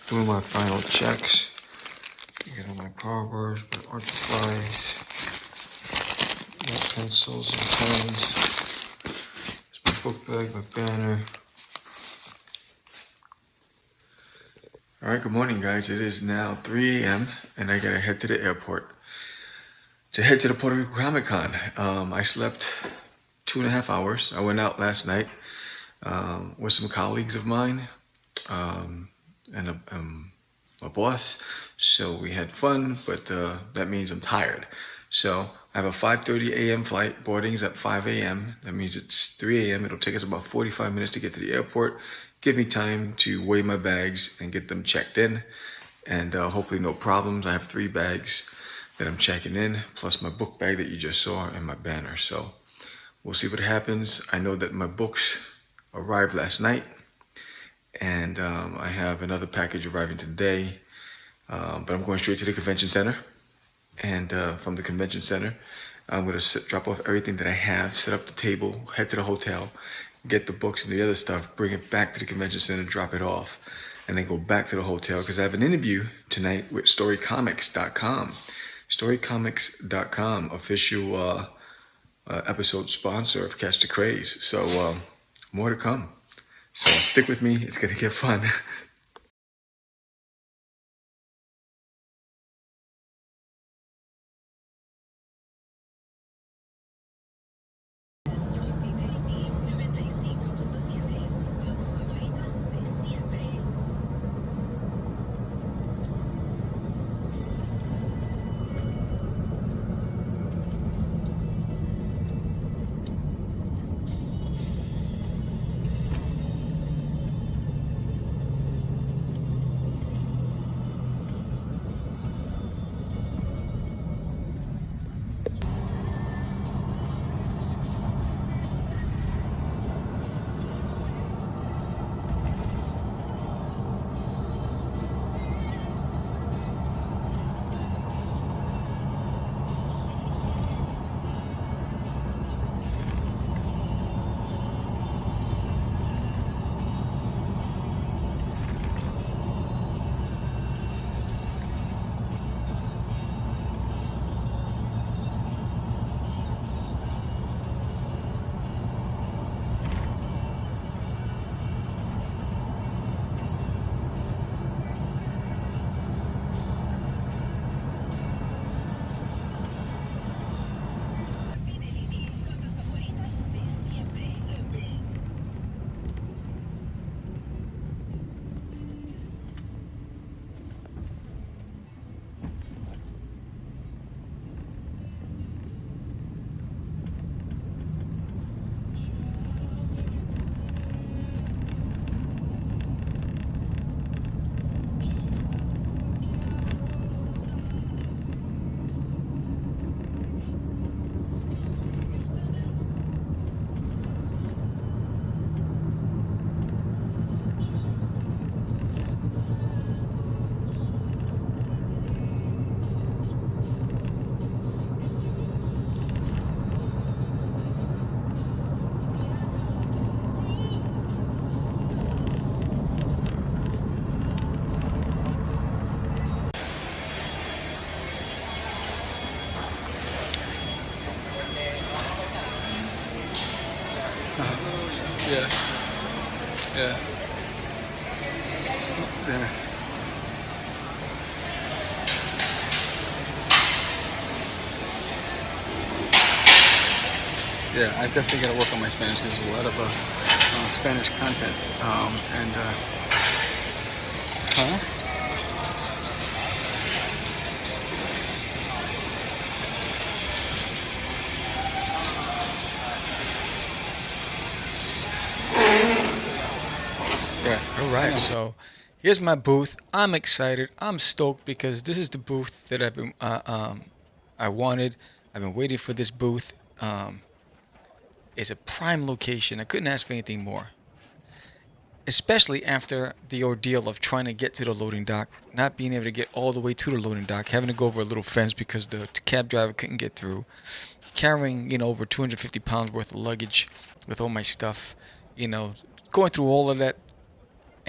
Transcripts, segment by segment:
doing my final checks. Get all my power bars, my art supplies, my pencils and pens. It's my book bag, my banner. Alright, good morning guys. It is now 3 a.m. and I gotta head to the airport to head to the Puerto Rico Comic-Con. I slept 2.5 hours. I went out last night with some colleagues of mine and my boss. So we had fun, but that means I'm tired. So I have a 5:30 a.m. flight. Boarding's at 5 a.m. That means it's 3 a.m. It'll take us about 45 minutes to get to the airport. Give me time to weigh my bags and get them checked in. And hopefully no problems. I have 3 bags that I'm checking in, plus my book bag that you just saw and my banner. So we'll see what happens. I know that my books arrived last night, and I have another package arriving today. But I'm going straight to the convention center, and from the convention center, I'm going to drop off everything that I have, set up the table, head to the hotel, get the books and the other stuff, bring it back to the convention center, drop it off, and then go back to the hotel because I have an interview tonight with StoryComics.com. StoryComics.com, official episode sponsor of Catch the Craze. So more to come. So stick with me. It's going to get fun. Yeah. Yeah. Yeah. Yeah, I definitely got to work on my Spanish. There's a lot of Spanish content. Huh? Right. All right. So here's my booth. I'm excited. I'm stoked because this is the booth that I've been I wanted. I've been waiting for this booth. It's a prime location. I couldn't ask for anything more. Especially after the ordeal of trying to get to the loading dock, not being able to get all the way to the loading dock, having to go over a little fence because the cab driver couldn't get through, carrying, over 250 pounds worth of luggage with all my stuff, going through all of that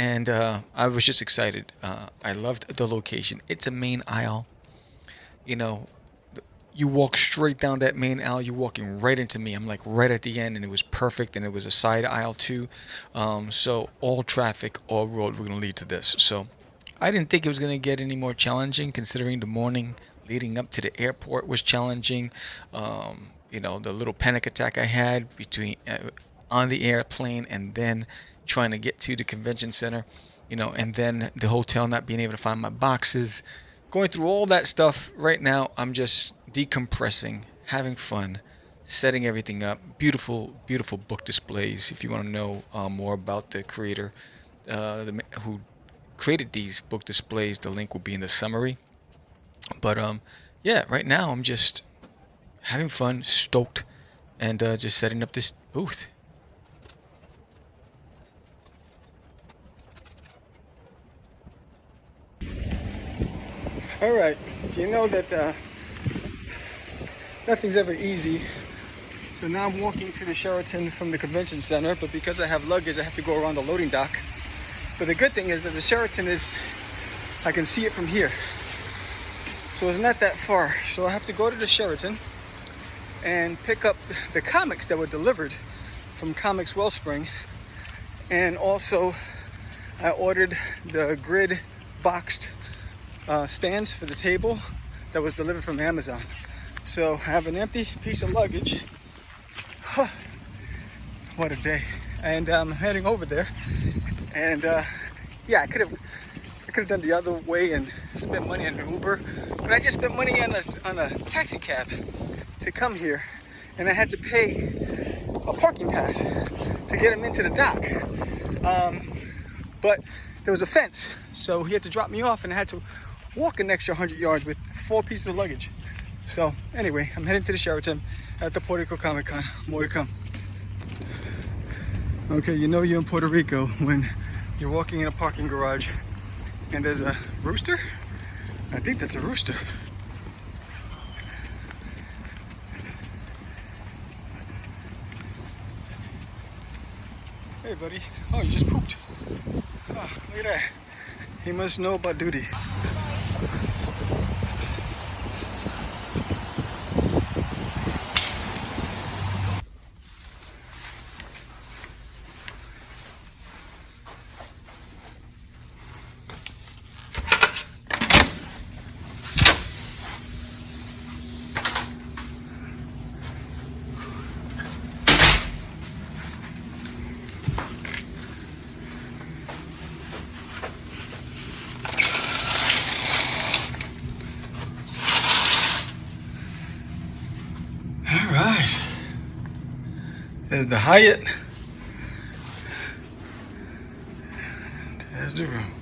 and I was just excited. I loved the location. It's a main aisle. You know, you walk straight down that main aisle, you're walking right into me. I'm like right at the end, and it was perfect, and it was a side aisle too. So all traffic, all road were going to lead to this. So I didn't think it was going to get any more challenging, considering the morning leading up to the airport was challenging. The little panic attack I had between on the airplane and then trying to get to the convention center, and then the hotel not being able to find my boxes. Going through all that stuff right now, I'm just decompressing, having fun, setting everything up. Beautiful, beautiful book displays. If you want to know more about the creator who created these book displays, the link will be in the summary. But yeah, right now I'm just having fun, stoked, and just setting up this booth. All right, you know that nothing's ever easy. So now I'm walking to the Sheraton from the convention center, but because I have luggage, I have to go around the loading dock. But the good thing is that the Sheraton I can see it from here. So it's not that far. So I have to go to the Sheraton and pick up the comics that were delivered from Comics Wellspring. And also I ordered the grid boxed stands for the table that was delivered from Amazon. So I have an empty piece of luggage. What a day. And I'm heading over there. And yeah, I could have done the other way and spent money on an Uber, but I just spent money on a taxi cab to come here, and I had to pay a parking pass to get him into the dock. But there was a fence, so he had to drop me off, and I had to walk an extra 100 yards with 4 pieces of luggage. So anyway, I'm heading to the Sheraton at the Puerto Rico Comic-Con. More to come. Okay, you know you're in Puerto Rico when you're walking in a parking garage and there's a rooster? I think that's a rooster. Hey buddy, oh, you just pooped. Oh, look at that. He must know about duty. There's the Hyatt. There's the room.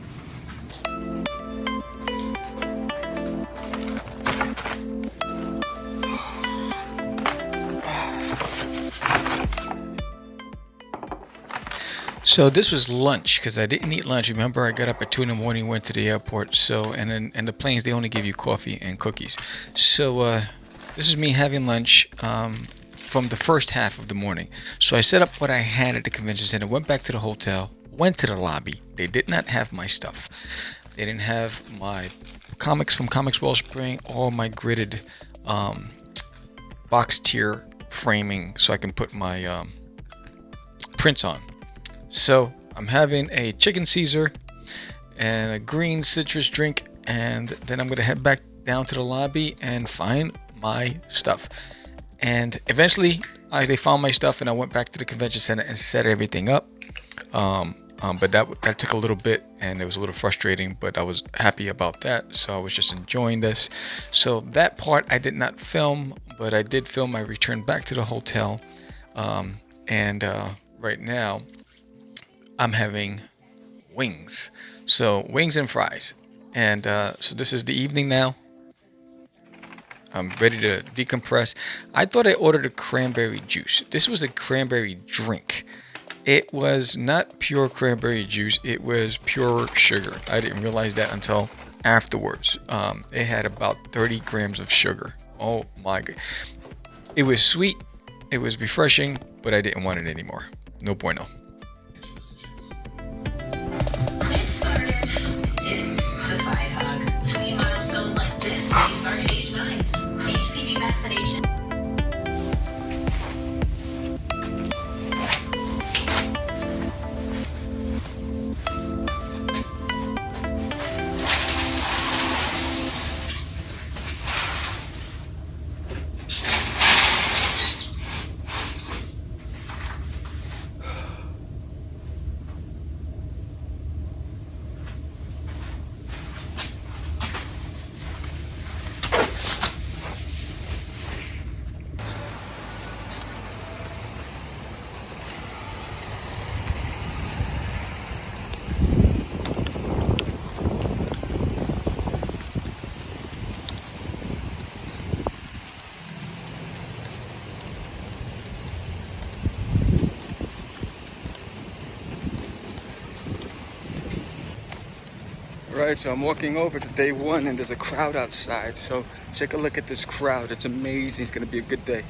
So this was lunch because I didn't eat lunch. Remember, I got up at 2 in the morning, went to the airport. So and the planes, they only give you coffee and cookies. So this is me having lunch. From the first half of the morning. So I set up what I had at the convention center, went back to the hotel, went to the lobby. They did not have my stuff. They didn't have my comics from Comics Wellspring or my gridded box tier framing so I can put my prints on. So I'm having a chicken Caesar and a green citrus drink, and then I'm going to head back down to the lobby and find my stuff. And eventually, they found my stuff, and I went back to the convention center and set everything up. But that took a little bit, and it was a little frustrating. But I was happy about that, so I was just enjoying this. So that part I did not film, but I did film my return back to the hotel. And right now, I'm having wings. So wings and fries. And so this is the evening now. I'm ready to decompress. I thought I ordered a cranberry juice. This was a cranberry drink. It was not pure cranberry juice. It was pure sugar. I didn't realize that until afterwards. It had about 30 grams of sugar. Oh my God. It was sweet. It was refreshing, but I didn't want it anymore. No bueno. Right, so I'm walking over to day one and there's a crowd outside. So take a look at this crowd. It's amazing. It's going to be a good day.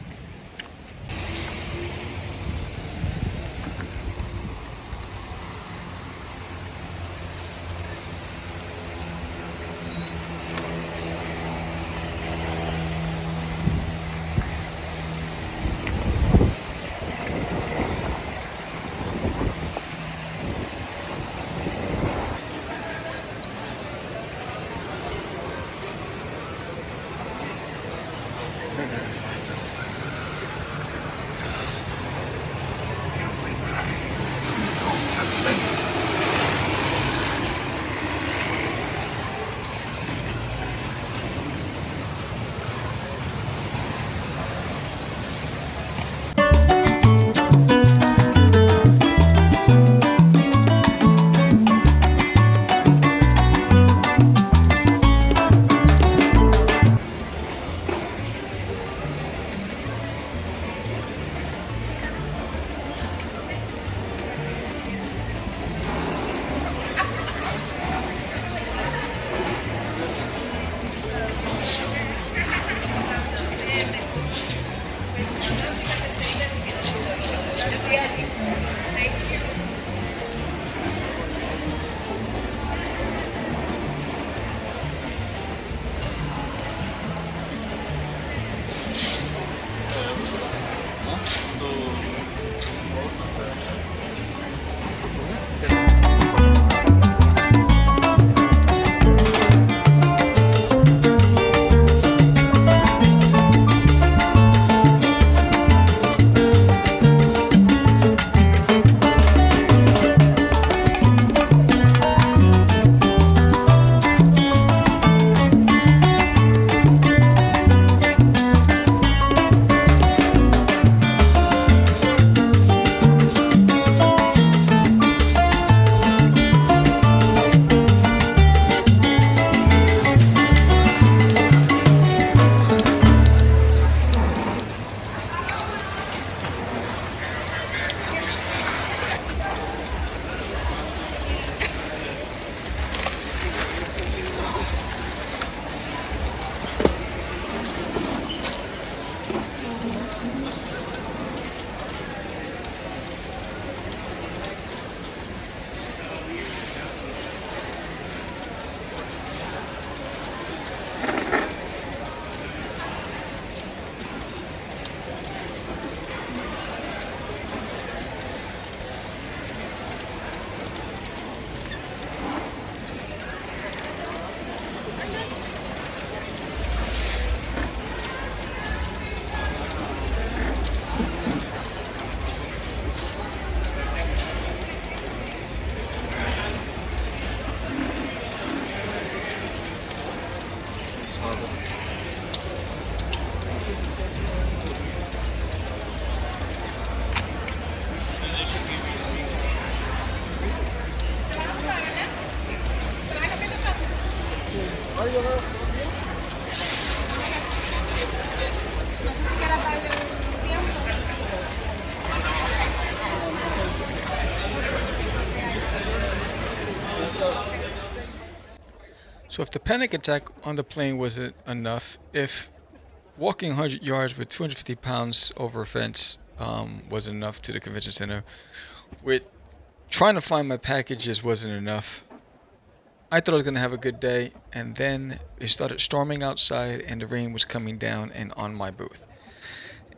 So if the panic attack on the plane wasn't enough, if walking 100 yards with 250 pounds over a fence wasn't enough to the convention center, with trying to find my packages wasn't enough, I thought I was going to have a good day, and then it started storming outside and the rain was coming down and on my booth.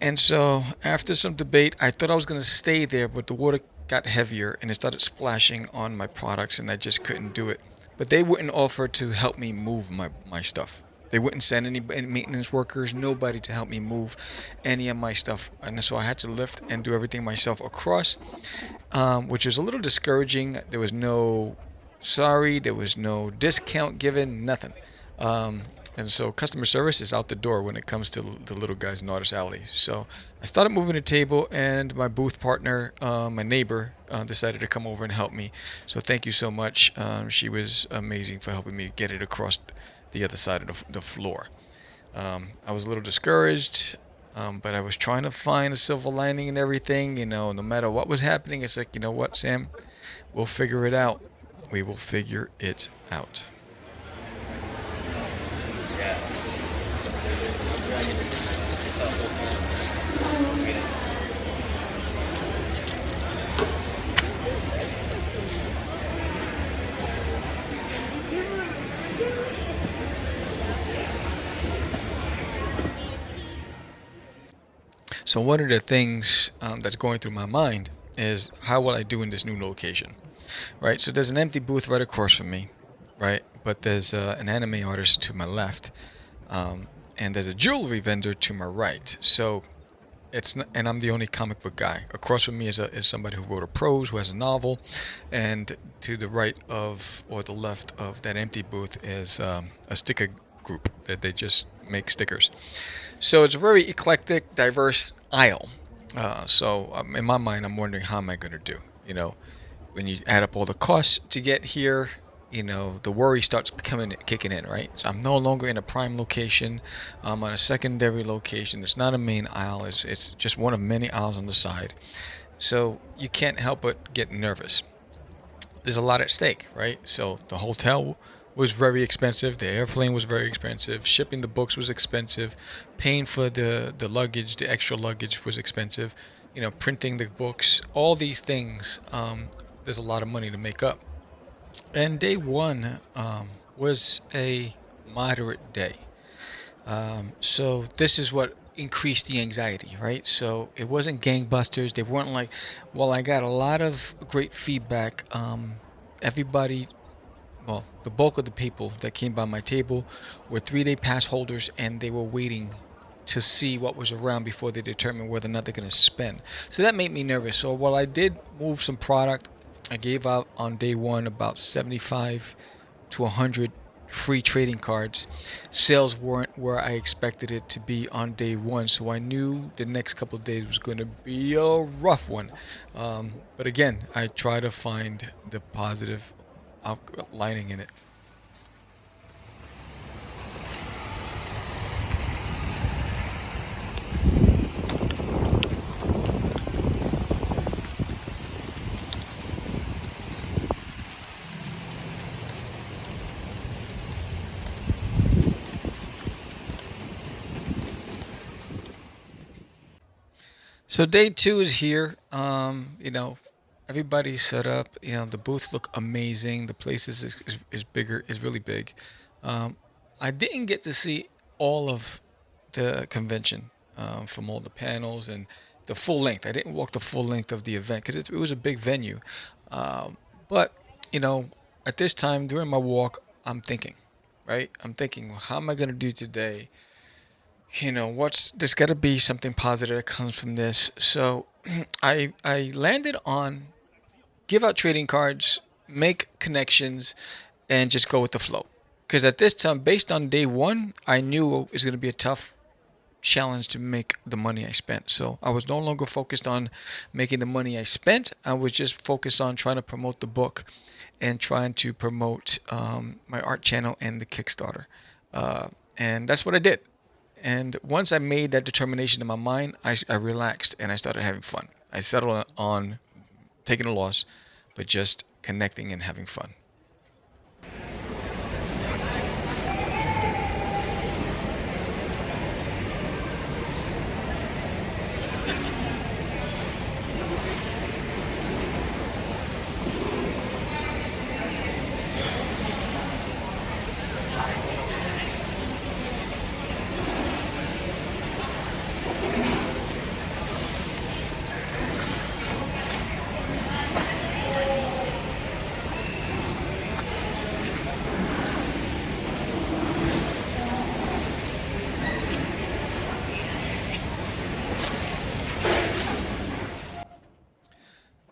And so after some debate, I thought I was going to stay there, but the water got heavier and it started splashing on my products and I just couldn't do it. But they wouldn't offer to help me move my stuff. They wouldn't send any maintenance workers, nobody to help me move any of my stuff. And so I had to lift and do everything myself across, which was a little discouraging. There was no sorry, there was no discount given, nothing. And so customer service is out the door when it comes to the little guys in Artist Alley. So I started moving the table, and my booth partner, my neighbor, decided to come over and help me. So thank you so much. She was amazing for helping me get it across the other side of the floor. I was a little discouraged, but I was trying to find a silver lining and everything. You know, no matter what was happening, it's like, you know what, Sam, we'll figure it out. We will figure it out. So one of the things that's going through my mind is how will I do in this new location, right? So there's an empty booth right across from me, right? But there's an anime artist to my left, um, and there's a jewelry vendor to my right. So it's not, and I'm the only comic book guy. Across from me is somebody who wrote a prose, who has a novel, and to the right of or the left of that empty booth is a sticker group that they just make stickers. So it's a very eclectic, diverse aisle. So in my mind, I'm wondering how am I going to do? You know, when you add up all the costs to get here, the worry starts kicking in, right? So I'm no longer in a prime location. I'm on a secondary location. It's not a main aisle. It's just one of many aisles on the side. So you can't help but get nervous. There's a lot at stake, right? So the hotel was very expensive. The airplane was very expensive. Shipping the books was expensive. Paying for the luggage, the extra luggage was expensive. Printing the books, all these things. There's a lot of money to make up. And day one was a moderate day. So this is what increased the anxiety, right? So it wasn't gangbusters. They weren't like, well, I got a lot of great feedback. Everybody, well, the bulk of the people that came by my table were 3-day pass holders, and they were waiting to see what was around before they determined whether or not they're going to spend. So that made me nervous. So while I did move some product, I gave out on day one about 75 to 100 free trading cards. Sales weren't where I expected it to be on day one, so I knew the next couple of days was going to be a rough one. But again, I try to find the positive lining in it. So day two is here. Everybody's set up. The booths look amazing. The place is bigger, is really big. Um, I didn't get to see all of the convention from all the panels and the full length. I didn't walk the full length of the event because it was a big venue. But, you know, at this time during my walk, I'm thinking, right? I'm thinking, well, how am I going to do today? There's got to be something positive that comes from this. So I landed on give out trading cards, make connections, and just go with the flow. Because at this time, based on day one, I knew it was going to be a tough challenge to make the money I spent. So I was no longer focused on making the money I spent. I was just focused on trying to promote the book and trying to promote my art channel and the Kickstarter. And that's what I did. And once I made that determination in my mind, I relaxed and I started having fun. I settled on taking a loss, but just connecting and having fun.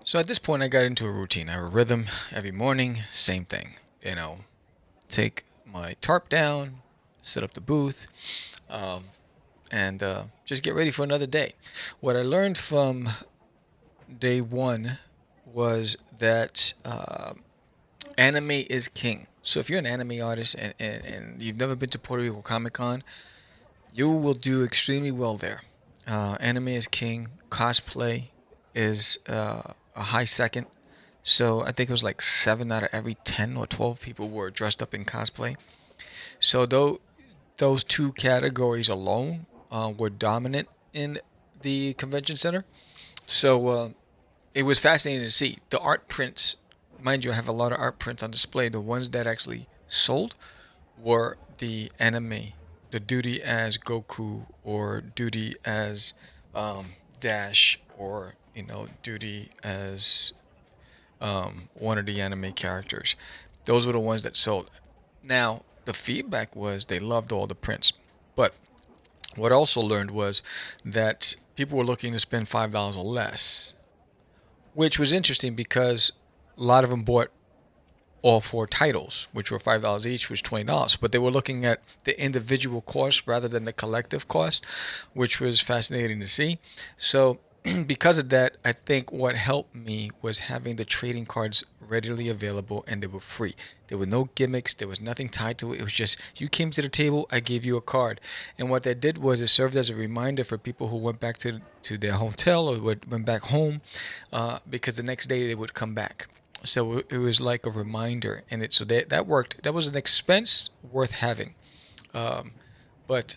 So at this point, I got into a routine. I have a rhythm every morning, same thing. Take my tarp down, set up the booth, um, and just get ready for another day. What I learned from day one was that anime is king. So if you're an anime artist and you've never been to Puerto Rico Comic Con, you will do extremely well there. Anime is king. Cosplay is a high second. So I think it was like 7 out of every 10 or 12 people were dressed up in cosplay. So though those two categories alone were dominant in the convention center. So it was fascinating to see the art prints. Mind you, I have a lot of art prints on display. The ones that actually sold were the anime, the duty as Goku or duty as Dash or duty as one of the anime characters. Those were the ones that sold. Now the feedback was they loved all the prints, but what I also learned was that people were looking to spend $5 or less, which was interesting because a lot of them bought all four titles, which were $5 each, was $20. But they were looking at the individual cost rather than the collective cost, which was fascinating to see. So because of that, I think what helped me was having the trading cards readily available, and they were free. There were no gimmicks. There was nothing tied to it. It was just you came to the table, I gave you a card. And what that did was it served as a reminder for people who went back to their hotel or went back home, because the next day they would come back. So it was like a reminder, and so that worked. That was an expense worth having. But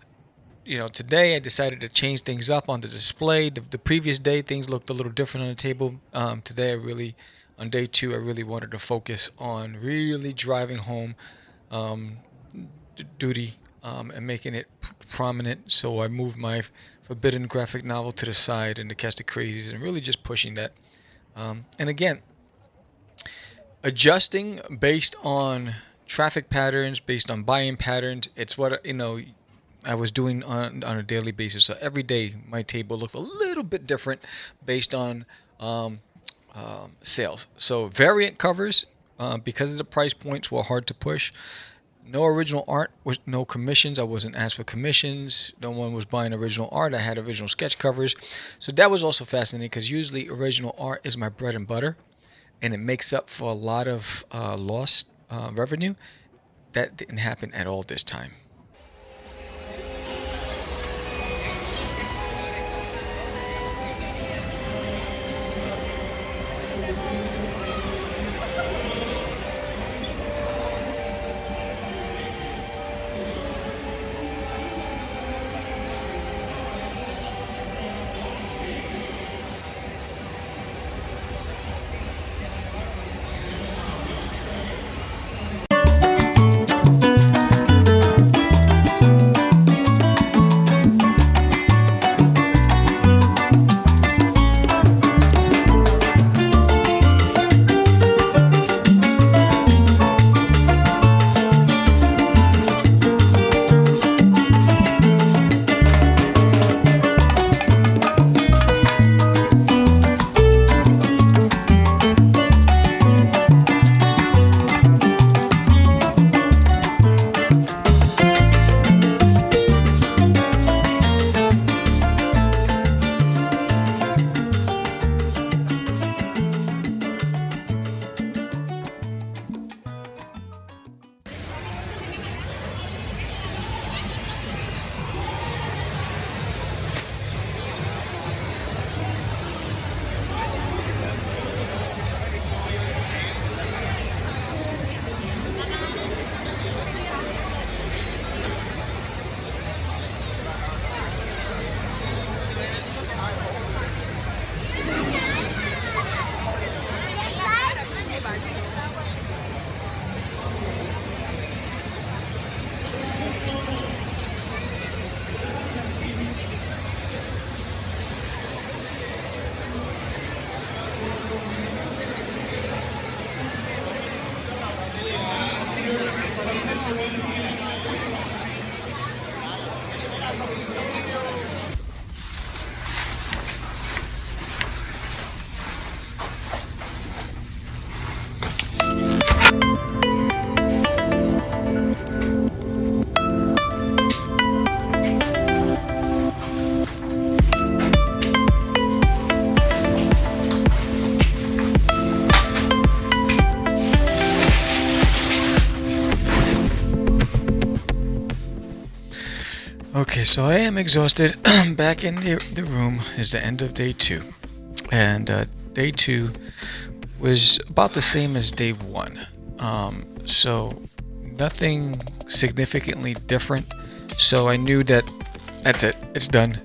today I decided to change things up on the display. The previous day things looked a little different on the table. Today on day two, I really wanted to focus on really driving home duty, and making it prominent. So I moved my forbidden graphic novel to the side and the Cast of Crazies, and really just pushing that. And again, adjusting based on traffic patterns, based on buying patterns. It's what I was doing on a daily basis. So every day my table looked a little bit different based on sales. So variant covers, because of the price points, were hard to push. No original art, with no commissions. I wasn't asked for commissions. No one was buying original art. I had original sketch covers. So that was also fascinating because usually original art is my bread and butter, and it makes up for a lot of lost revenue. That didn't happen at all this time. Okay, so I am exhausted. Back in the room is the end of day two. And day two was about the same as day one. So nothing significantly different. So I knew that that's it. It's done.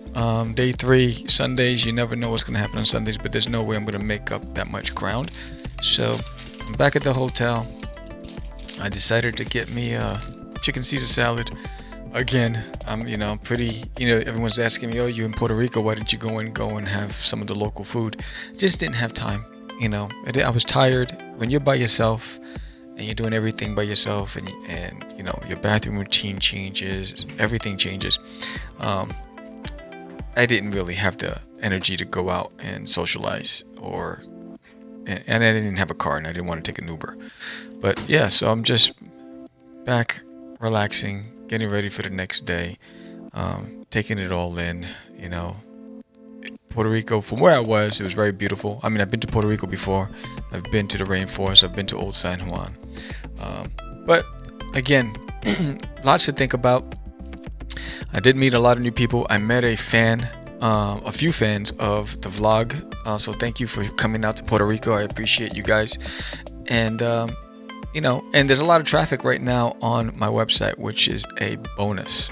Day three, Sundays, you never know what's going to happen on Sundays, but there's no way I'm going to make up that much ground. So I'm back at the hotel. I decided to get me a chicken Caesar salad, again, I'm pretty, everyone's asking me, oh, you in Puerto Rico, why didn't you go and have some of the local food? Just didn't have time. I was tired. When you're by yourself and you're doing everything by yourself, and your bathroom routine changes, everything changes. I didn't really have the energy to go out and socialize, and I didn't have a car, and I didn't want to take an Uber. But yeah, so I'm just back, relaxing, getting ready for the next day, taking it all in. Puerto Rico, from where I was, it was very beautiful. I mean, I've been to Puerto Rico before. I've been to the rainforest. I've been to Old San Juan. But again, lots to think about. I did meet a lot of new people. I met a few fans of the vlog. So thank you for coming out to Puerto Rico. I appreciate you guys. And and there's a lot of traffic right now on my website, which is a bonus.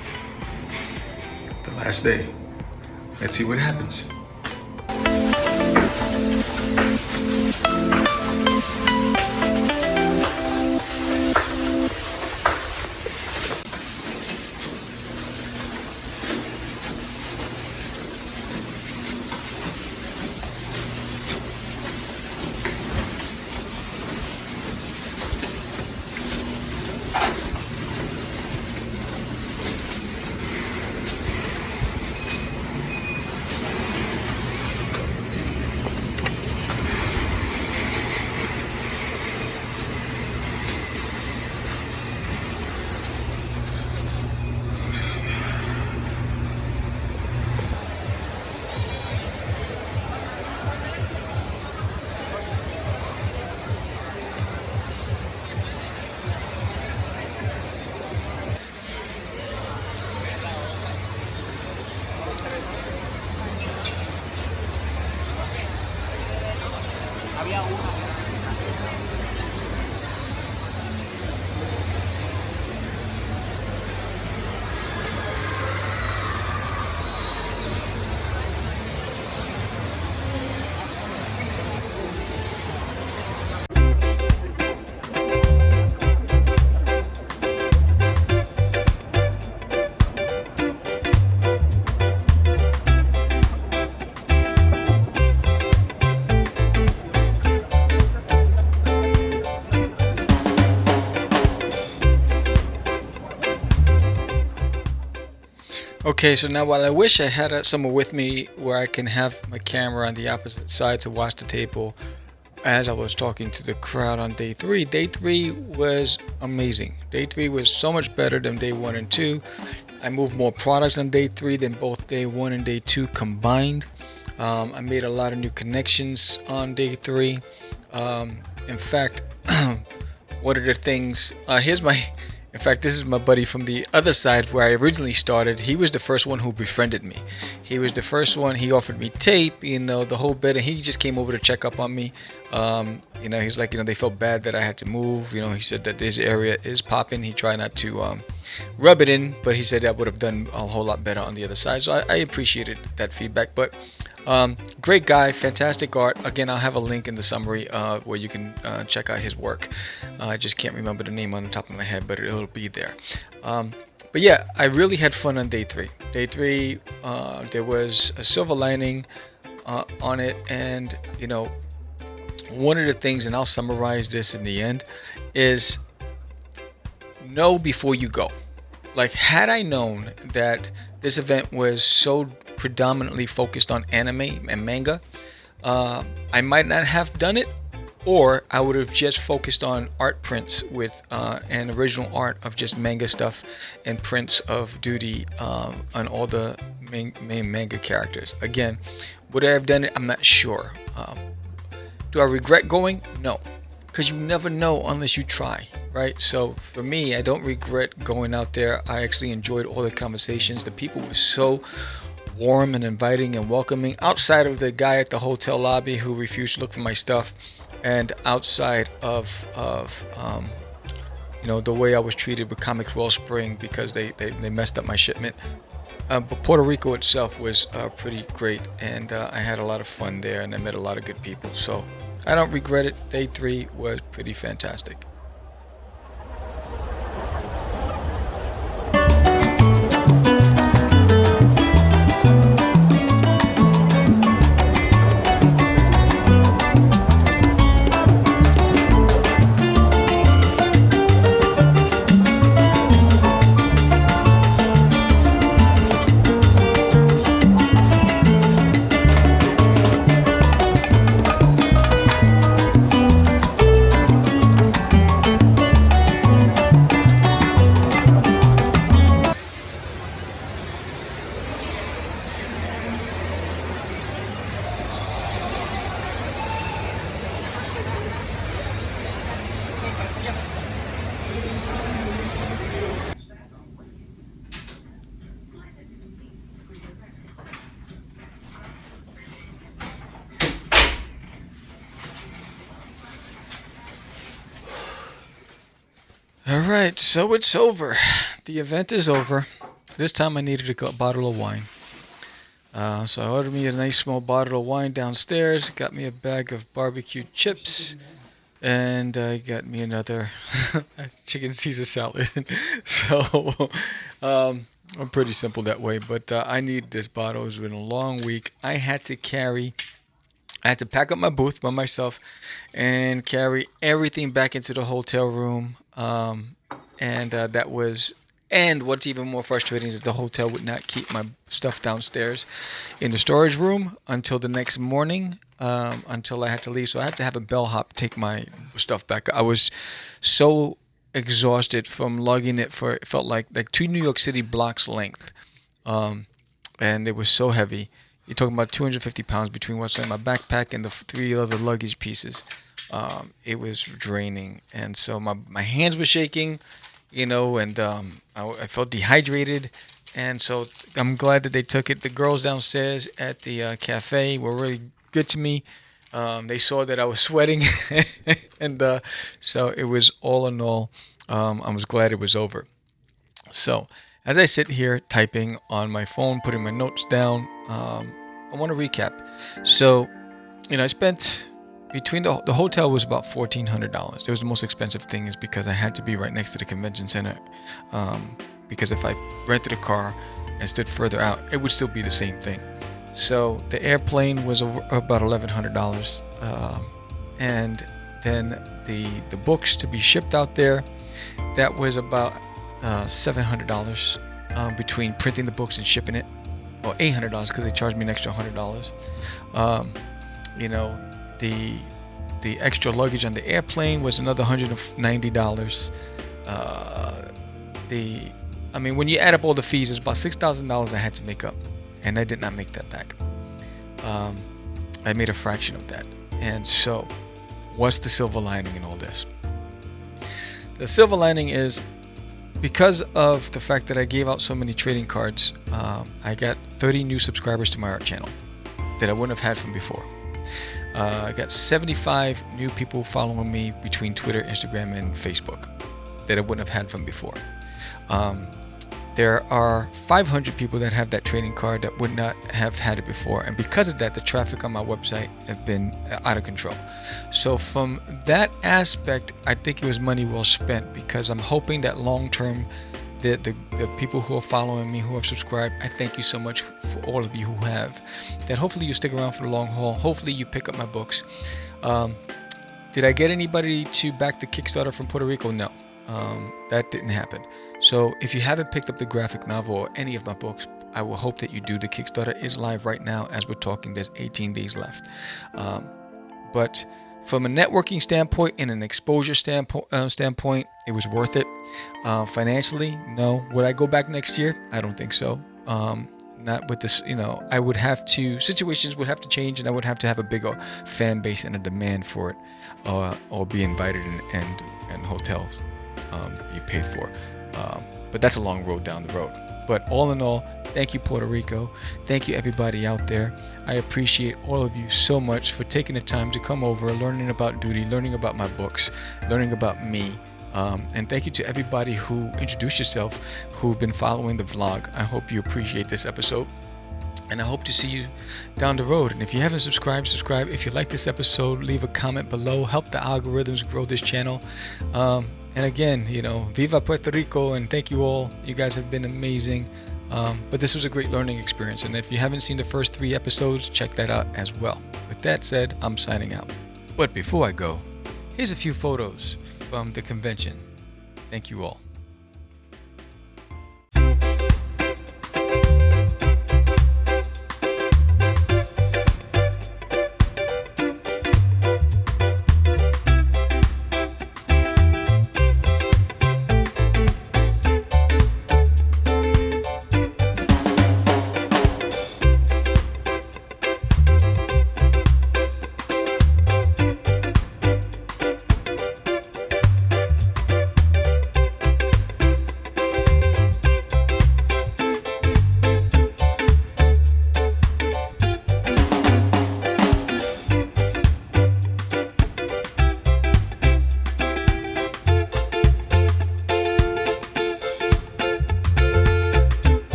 The last day. Let's see what happens. Okay, so now while I wish I had someone with me where I can have my camera on the opposite side to watch the table as I was talking to the crowd on day 3. Day 3 was amazing. Day 3 was so much better than day 1 and 2. I moved more products on day 3 than both day 1 and day 2 combined. I made a lot of new connections on day 3. In fact, one of the things, in fact, this is my buddy from the other side where I originally started. He was the first one who befriended me. He was the first one. He offered me tape, the whole bit, and he just came over to check up on me. He's like, they felt bad that I had to move. He said that this area is popping. He tried not to rub it in, but he said I would have done a whole lot better on the other side. So I appreciated that feedback. But great guy, fantastic art. Again, I'll have a link in the summary where you can check out his work. I just can't remember the name on the top of my head, but it'll be there. But yeah, I really had fun on day 3. Day 3, there was a silver lining on it, and one of the things, and I'll summarize this in the end, is know before you go. Like, had I known that this event was so predominantly focused on anime and manga, I might not have done it, or I would have just focused on art prints with an original art of just manga stuff and prints of Duty on all the main manga characters. Again, would I have done it? I'm not sure. Do I regret going? No, because you never know unless you try, right? So for me, I don't regret going out there. I actually enjoyed all the conversations. The people were so warm and inviting and welcoming, outside of the guy at the hotel lobby who refused to look for my stuff, and outside of the way I was treated with Comics Wellspring because they messed up my shipment. But Puerto Rico itself was pretty great, and I had a lot of fun there, and I met a lot of good people. So I don't regret it. Day 3 was pretty fantastic. All right, so it's over. The event is over. This time I needed a bottle of wine. So I ordered me a nice small bottle of wine downstairs, got me a bag of barbecue chips, and I got me another chicken Caesar salad. So I'm pretty simple that way, but I need this bottle. It's been a long week. I had to pack up my booth by myself and carry everything back into the hotel room. And what's even more frustrating is the hotel would not keep my stuff downstairs in the storage room until the next morning, until I had to leave. So I had to have a bellhop take my stuff back. I was so exhausted from lugging it for, it felt like 2 New York City blocks length. And it was so heavy. You're talking about 250 pounds between what's in my backpack and the 3 other luggage pieces. It was draining, and so my hands were shaking, and I felt dehydrated, and so I'm glad that they took it. The girls downstairs at the cafe were really good to me. They saw that I was sweating, and so it was all in all. I was glad it was over. So, as I sit here typing on my phone, putting my notes down, I want to recap. So, I spent between the hotel was about $1,400. It was the most expensive thing is because I had to be right next to the convention center. Because if I rented a car and stood further out, it would still be the same thing. So the airplane was about $1,100, and then the books to be shipped out there, that was about $700 between printing the books and shipping it, or $800 because they charged me an extra $100. The extra luggage on the airplane was another $190. When you add up all the fees, it's about $6,000 I had to make up, and I did not make that back. I made a fraction of that. And so, what's the silver lining in all this? The silver lining is because of the fact that I gave out so many trading cards, I got 30 new subscribers to my art channel that I wouldn't have had from before. I got 75 new people following me between Twitter, Instagram, and Facebook that I wouldn't have had from before. There are 500 people that have that trading card that would not have had it before, and because of that, the traffic on my website have been out of control. So from that aspect, I think it was money well spent, because I'm hoping that long term, the people who are following me, who have subscribed, I thank you so much for all of you who have, that hopefully you stick around for the long haul. Hopefully you pick up my books. Did I get anybody to back the Kickstarter from Puerto Rico? No, that didn't happen. So if you haven't picked up the graphic novel or any of my books, I will hope that you do. The Kickstarter is live right now as we're talking. There's 18 days left. But from a networking standpoint and an exposure standpoint, it was worth it. Financially, no. Would I go back next year? I don't think so. Not with this, I would have to, situations would have to change, and I would have to have a bigger fan base and a demand for it, or be invited and hotels be paid for. But that's a long road down the road. But all in all, thank you, Puerto Rico. Thank you, everybody out there. I appreciate all of you so much for taking the time to come over, learning about Duty, learning about my books, learning about me. And thank you to everybody who introduced yourself, who've been following the vlog. I hope you appreciate this episode, and I hope to see you down the road. And if you haven't subscribed, subscribe. If you like this episode, leave a comment below. Help the algorithms grow this channel. And again, Viva Puerto Rico, and thank you all. You guys have been amazing. But this was a great learning experience. And if you haven't seen the first 3 episodes, check that out as well. With that said, I'm signing out. But before I go, here's a few photos from the convention. Thank you all.